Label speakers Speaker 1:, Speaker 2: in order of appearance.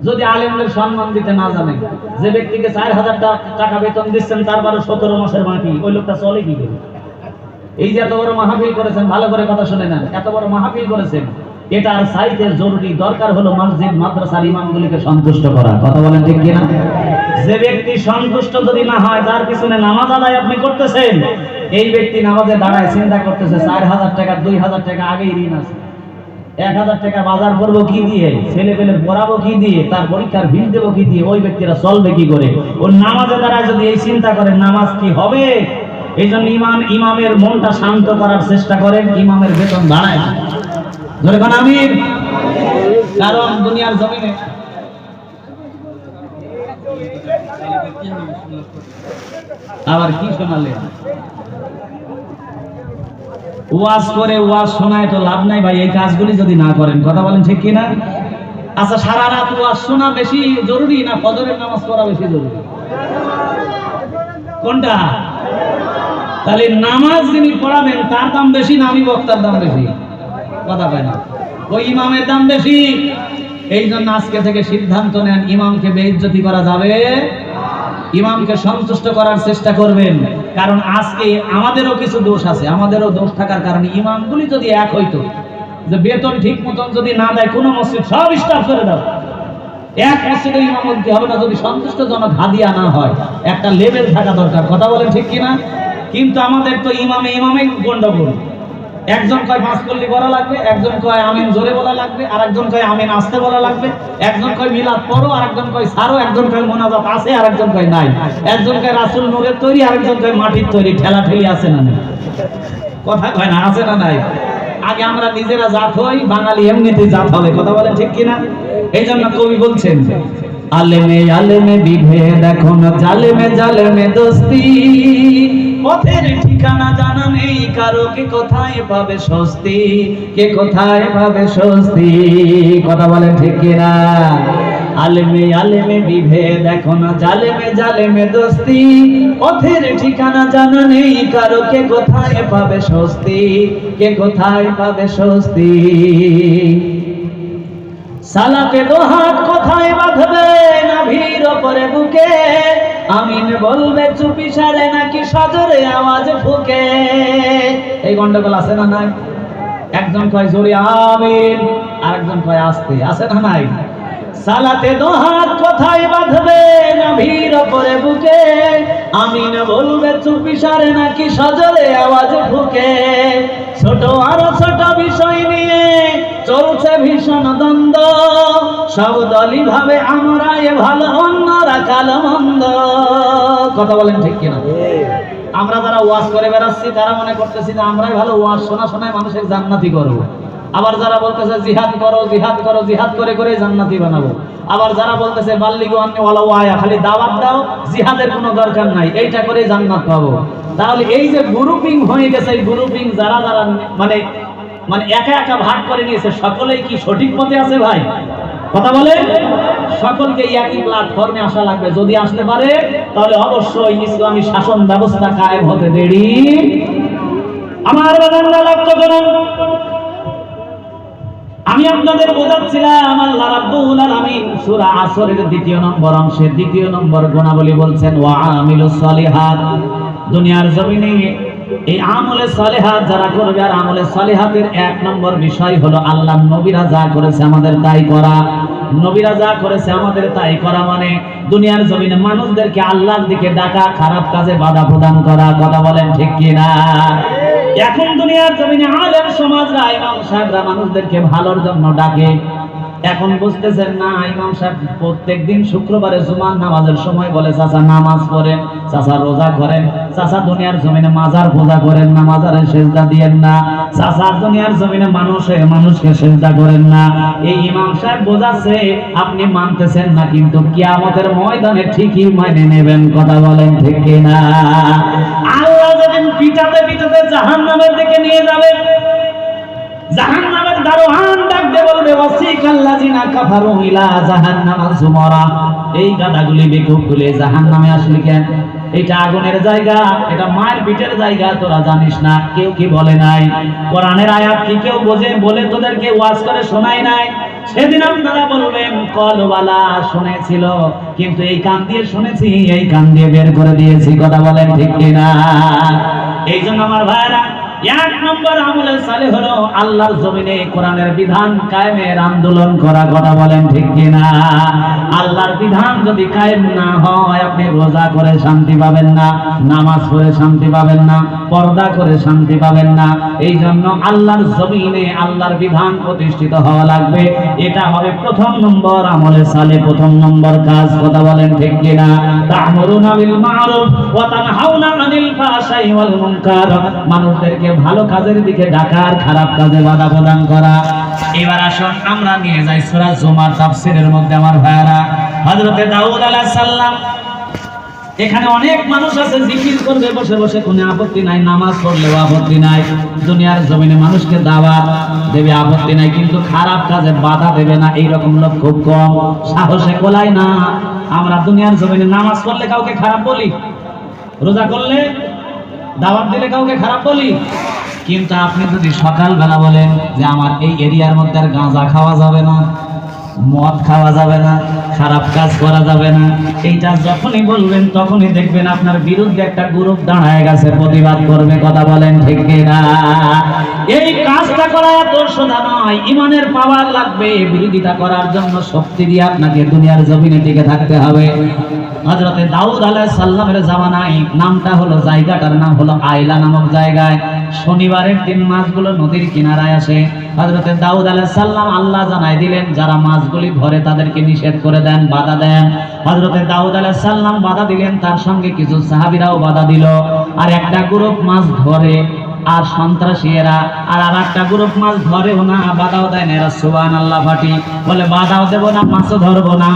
Speaker 1: যদি আলেমদের সম্মান দিতে না জানে, যে ব্যক্তিকে 4000 টাকা বেতন দিচ্ছেন তারপরে 17 মাসের বাকি, ওই লোকটা চলে কি করে? এই যে এত বড় মাহফিল করেছেন, ভালো করে কথা শুনে নেন, এত বড় মাহফিল করেছেন, এটা আর চাইতে জরুরি দরকার হলো মসজিদ মাদ্রাসার ইমামগুলিকে সন্তুষ্ট করা। কথা বলেন ঠিক কিনা? যে ব্যক্তি সন্তুষ্ট যদি না হয়, যার পিছনে নামাজ আদায় আপনি করতেছেন, এই ব্যক্তি নামাজে দাঁড়ায় চিন্তা করতেছে 4000 টাকা 2000 টাকা আগেই ঋণ আছে, 1000 টাকা বাজার করবো কি দিয়ে, ছেলে পেলের পড়াবো কি দিয়ে, তার পরীক্ষার ফিস দেবো কি দিয়ে, ওই ব্যক্তিরা চলবে কি করে? ওর নামাজে দাঁড়ায় যদি এই চিন্তা করেন নামাজ কি হবে, এই জন্য ইমামের মনটা শান্ত করার চেষ্টা করেন, ইমামের বেতন বাড়ায়। আমির, কারণ দুনিয়ার জমিনে আবার কি শোনালে, ওয়াজ করে ওয়াজ শোনায় তো লাভ নাই ভাই, এই কাজগুলি যদি না করেন। কথা বলেন ঠিক কিনা? আচ্ছা, সারা রাত ওয়াজ শোনা বেশি জরুরি না ফজরের নামাজ পড়া বেশি জরুরি? কোনটা? তাহলে নামাজ যিনি পড়াবেন তার দাম বেশি না আমি বক্তার দাম বেশি? কথা পায় না, ওই ইমামের দাম বেশি। এই জন্য আজকে থেকে সিদ্ধান্ত নেন, ইমামকে বেইজ্জতি করা যাবে, ইমামকে সন্তুষ্ট করার চেষ্টা করবেন। কারণ আজকে আমাদেরও কিছু দোষ আছে, আমাদেরও দোষ থাকার কারণে ইমামগুলি যদি এক হইতো, যে বেতন ঠিক মতন যদি না দেয়, কোনো মসজিদ সব স্টাফ করে দাও, এক মসজিদে ইমামতি হবে না যদি সন্তুষ্টজনক হাদিয়া না হয়। একটা লেভেল থাকা দরকার। কথা বলেন ঠিক কিনা? কিন্তু আমাদের তো ইমামে গন্ডগোল। একজন কয় মাসকুল্লি বলা লাগবে, একজন কয় আমিন জোরে বলা লাগবে, আর একজন কয় আমিন আস্তে বলা লাগবে, একজন কয় মিলাদ পড়ো, আর একজন কয় ছাড়ো, একজন কয় মোনাজাত আছে, আর একজন কয় নাই, একজন কয় রাসূল নূরের তৈরি, আর একজন কয় মাটির তৈরি। ঠেলা ঠেলি আছে না নাই? কথা কয় না, আছে না নাই? আগে আমরা নিজেরা জাত হই, বাঙালি এমনিতেই জাত হবে। কথা বলেন ঠিক কিনা? এই জন্য কবি বলছেন, আলেমে আলেমে বিভেদ এখন, জালেমে জালেমে দোস্তি, পথের ঠিকানা জানা নেই কারো, কে কোথায় পাবে স্বস্তি, কে কোথায় পাবে স্বস্তি। কথা বলেন ঠিক কিনা? আলেমে আলেমে বিভেদ এখন, জালেমে জালেমে দোস্তি, পথের ঠিকানা জানা নেই কারো, কে কোথায় পাবে স্বস্তি, কে কোথায় পাবে স্বস্তি। সালাতে দোহাত কোথায় বাঁধবে, নাভির ওপরে বুকে, আমিন বলবে চুপি সারে নাকি সজরে আওয়াজ ফুকে। এই গন্ডগোল আছে না নাই? একজন কয় জোরে আমিন, আর একজন কয় আস্তে, আছে না নাই? সালাতে দোহাত কোথায় বাঁধবে, নাভির ওপরে বুকে, আমিন বলবে চুপি সারে নাকি সজরে আওয়াজ ফুকে। ছোট আর ছোট বিষয় নিয়ে চলছে ভীষণ দ্বন্দ্ব, সব দলই ভাবে আমরা এ ভালো, অন্যরা কালো মন্দ। কথা বলেন ঠিক কিনা? আমরা যারা ওয়াজ করে বেড়াচ্ছি তারা মনে করতেছি যে আমরাই ভালো, ওয়াজ শোনা শোনায় মানুষের জান্নাতি করবো। আবার যারা বলতেছে জিহাদ করো জিহাদ করো, জিহাদ করে করে জান্নাতি বানাবো। আবার যারা বলতেছে বাল্লিগু আন্নি ওয়ালা ওয়ায়া, খালি দাওয়াত দাও, জিহাদের কোনো দরকার নাই, এইটা করে জান্নাত পাবো। তাহলে এই যে গ্রুপিং হয়ে গেছে, এই গ্রুপিং যারা যারা মানে মানে একা একা ভাগ করে নিয়েছে, সকলেই কি সঠিক পথে আছে ভাই? কথা বলে, সকলকে একই প্ল্যাটফর্মে আসা লাগবে। যদি আসতে পারে তাহলে অবশ্যই ইসলামী শাসন ব্যবস্থা কায়েম হতে দেরি। আমার বান্দারা লক্ষ্য করুন, আমি আপনাদের বোঝাচ্ছিলাম আল্লাহ রাব্বুল আলামিন সূরা আসরের 2 নম্বর অংশের 2 নম্বর গুণাবলী বলছেন, ওয়া আমিলুস সালিহাত। দুনিয়ার জমিনে এই আমলে সালেহাত যারা করবে, আর আমলে সালেহাতের 1 নম্বর বিষয় হলো আল্লাহর নবীরা যা করেছে আমাদের তাই করা। নবীরা যা করেছে আমাদের তাই করা মানে দুনিয়ার জমিনে মানুষদেরকে আল্লাহর দিকে ডাকা, খারাপ কাজে বাধা প্রদান করা। কথা বলেন ঠিক কিনা? এখন দুনিয়ার জমিনে আলেম সমাজরা, ইমাম সাহেবরা মানুষদেরকে ভালোর জন্য ডাকে। এখন বুঝতেছেন না, ইমাম সাহেব প্রত্যেকদিন শুক্রবারে জুমার নামাজের সময় বলে চাচা নামাজ পড়েন, চাচা রোজা করেন, চাচা দুনিয়ার জমিনে মাজার পূজা করেন না, মাজারে সেজদা দিয়েন না, চাচা দুনিয়ার জমিনে মানুষকে সেজদা করেন না। এই ইমাম সাহেব বোঝাচ্ছে আপনি মানতেছেন না, কিন্তু কিয়ামতের ময়দানে ঠিকই মেনে নেবেন। কথা বলেন ঠিক কিনা? আল্লাহ যেদিন পিটাতে পিটাতে জাহান্নামের দিকে নিয়ে যাবে, জাহান্নামের দারোয়ান ডাকতে বলবে, ওয়াসিকাল্লাযিনা কাফারু ইলা জাহান্নামা যুমারা। এই গাদাগুলি বেকুবগুলি জাহান্নামে আসলে কেন? এটা আগুনের জায়গা, এটা মায়ের পিঠের জায়গা, তোরা জানিস না? কেউ কি বলে নাই? কোরআনের আয়াত কি কেউ বলে তোদেরকে ওয়াজ করে শোনায় নাই? সেদিন আপনারা বলবেন কলওয়ালা শুনেছিল, কিন্তু এই কান দিয়ে শুনেছি, এই কান দিয়ে বের করে দিয়েছি। কথা বলেন ঠিক কিনা? এই জন্য আমার ভাইরা, এক নম্বর আমলে সালেহ হলো আল্লাহর জমিনে কোরআনের বিধান কায়েমের আন্দোলন করা। কথা বলেন ঠিক কিনা? আল্লাহর বিধান যদি কায়েম না হয়, আপনি রোজা করে শান্তি পাবেন না, নামাজ পড়ে শান্তি পাবেন না, পর্দা করে শান্তি পাবেন না। এই জন্য আল্লাহর জমিনে আল্লাহর বিধান প্রতিষ্ঠিত হওয়া লাগবে। এটা হবে প্রথম নম্বর আমলে সালেহ, প্রথম নম্বর কাজ। কথা বলেন ঠিক কিনা? তা'মুরুনা বিল মা'রুফ ওয়া তানহাউনা আনিল ফাহশাই ওয়াল মুনকার, মানুষদেরকে ভালো কাজের দিকে ডাকা আর খারাপ কাজে বাধা প্রদান করা। এবার আসুন আমরা নিয়ে যাই সূরা জুমার তাফসীরের মধ্যে। আমার ভাইরা, হযরতে দাউদ আলাইহিস সালাম, এখানে অনেক মানুষ আছে জিকির করবে বসে বসে, কোনো আপত্তি নাই, নামাজ পড়লেও আপত্তি নাই, দুনিয়ার জমিনে মানুষকে দাওয়াত দেবে আপত্তি নাই, কিন্তু খারাপ কাজে বাধা দেবে না, এইরকম লোক খুব কম, সাহসে কোলায় না। আমরা দুনিয়ার জমিনে নামাজ পড়লে কাউকে খারাপ বলি, রোজা করলে দাওয়াত দিলে কাউকে খারাপ বলি, কিন্তু আপনি যদি সকালবেলা বলেন যে আমার এই এরিয়ার মধ্যে আর গাঁজা খাওয়া যাবে না, মদ খাওয়া যাবে না, খারাপ কাজ করা যাবে না, এইটা যখনই বলবেন তখনই দেখবেন আপনার বিরুদ্ধে একটা গ্রুপ দাঁড়ায় গেছে, প্রতিবাদ করবে। কথা বলেন ঠিক কিনা? এই কাজটা করা এত সোজা নয়, ইমানের পাওয়ার লাগবে। বিরোধিতা করার জন্য শক্তি দিয়ে আপনাকে দুনিয়ার জমিনে টিকে থাকতে হবে। হযরতে দাউদ আলাইহিস সালামের জামানায়, নামটা হলো, জায়গাটার নাম হলো আইলা নামক জায়গায়, শনিবারের দিন মাছগুলো নদীর কিনারায় আসে। হযরতে দাউদ আলাইহিস সালাম আল্লাহ জানাই দিলেন, যারা মাছগুলি ধরে তাদেরকে নিষেধ করে দেন, বাধা দেন। হযরতে দাউদ আলাইহিস সালাম বাধা দিলেন, তার সঙ্গে কিছু সাহাবীরাও বাধা দিল। আর একটা গ্রুপ মাছ ধরে আর সন্ত্রাসী এরা, আর আরেকটা গ্রুপ মাছ ধরেও না, বাধাও দেয় না। এরা সুবহানাল্লাহ ফাটি বলে, বাধাও দেব না, মাছও ধরবো না।